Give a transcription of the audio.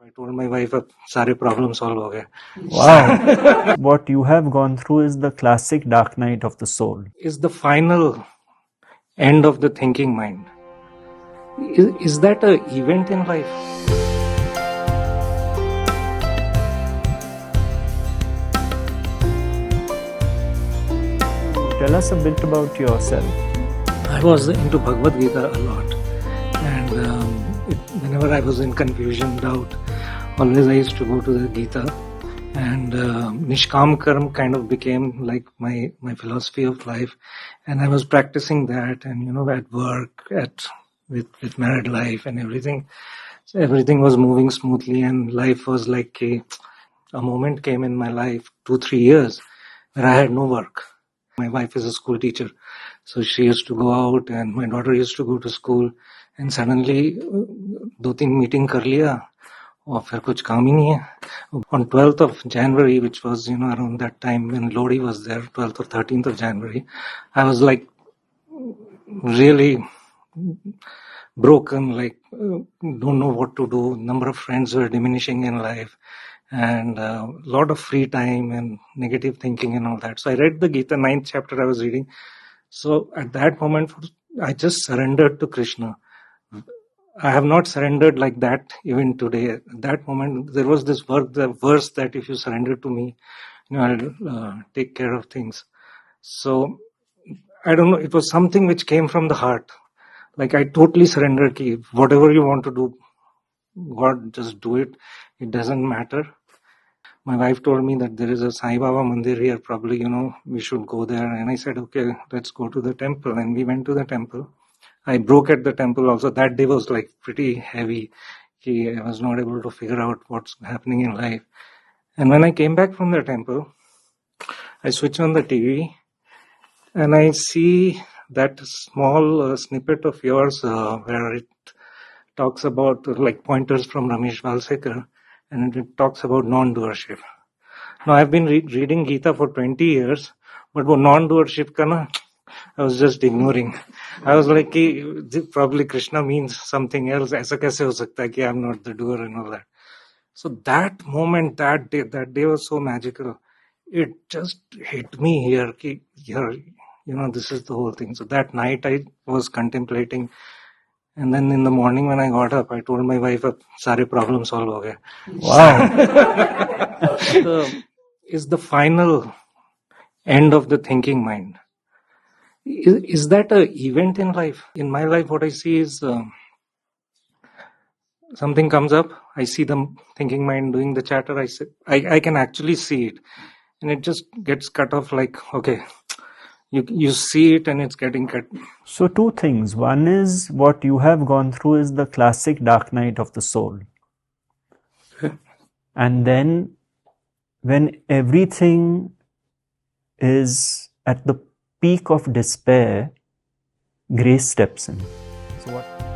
I told my wife अब सारे problem solve हो गए. Wow. What you have gone through is the classic dark night of the soul. Is the final end of the thinking mind. Is that an event in life? Tell us a bit about yourself. I was into Bhagavad Gita a lot, and whenever I was in confusion, doubt, always I used to go to the Gita, and Nishkam Karm kind of became like my philosophy of life, and I was practicing that, and at work, with married life and everything, so everything was moving smoothly, and life was like a moment came in my life 2-3 years where I had no work. My wife is a school teacher, so she used to go out and my daughter used to go to school, and suddenly 2-3 meeting कर लिया और फिर कुछ काम ही नहीं है. On 12th of January, which was around that time when Lodi was there, 12th or 13th of January, I was like really broken, like don't know what to do. Number of friends were diminishing in life, and a lot of free time and negative thinking and all that. So I read the Gita, 9th chapter I was reading. So at that moment, I just surrendered to Krishna. I have not surrendered like that even today. At that moment, there was this verse that if you surrender to me, I'll take care of things. So I don't know, it was something which came from the heart. Like I totally surrendered ki whatever you want to do, God, just do it. It doesn't matter. My wife told me that there is a Sai Baba Mandir here, probably, we should go there. And I said, okay, let's go to the temple. And we went to the temple. I broke at the temple also. That day was like pretty heavy. I was not able to figure out what's happening in life. And when I came back from the temple, I switch on the TV and I see that small snippet of yours where it talks about like pointers from Ramesh Balsekar, and it talks about non-doership. Now I've been reading Gita for 20 years, but वो non-doership का ना, I was just ignoring. I was like, probably Krishna means something else. ऐसा कैसे हो सकता है कि I'm not the doer and all that. So that moment, that day was so magical. It just hit me here. This is the whole thing. So that night I was contemplating. And then in the morning when I got up, I told my wife, अब सारे problem solve हो गए. Wow. Is the final end of the thinking mind. Is that an event in life? In my life, what I see is something comes up. I see the thinking mind doing the chatter. I can actually see it, and it just gets cut off. Like, okay, you see it, and it's getting cut. So two things. One is what you have gone through is the classic dark night of the soul. And then when everything is at the peak of despair, grace steps in. So what?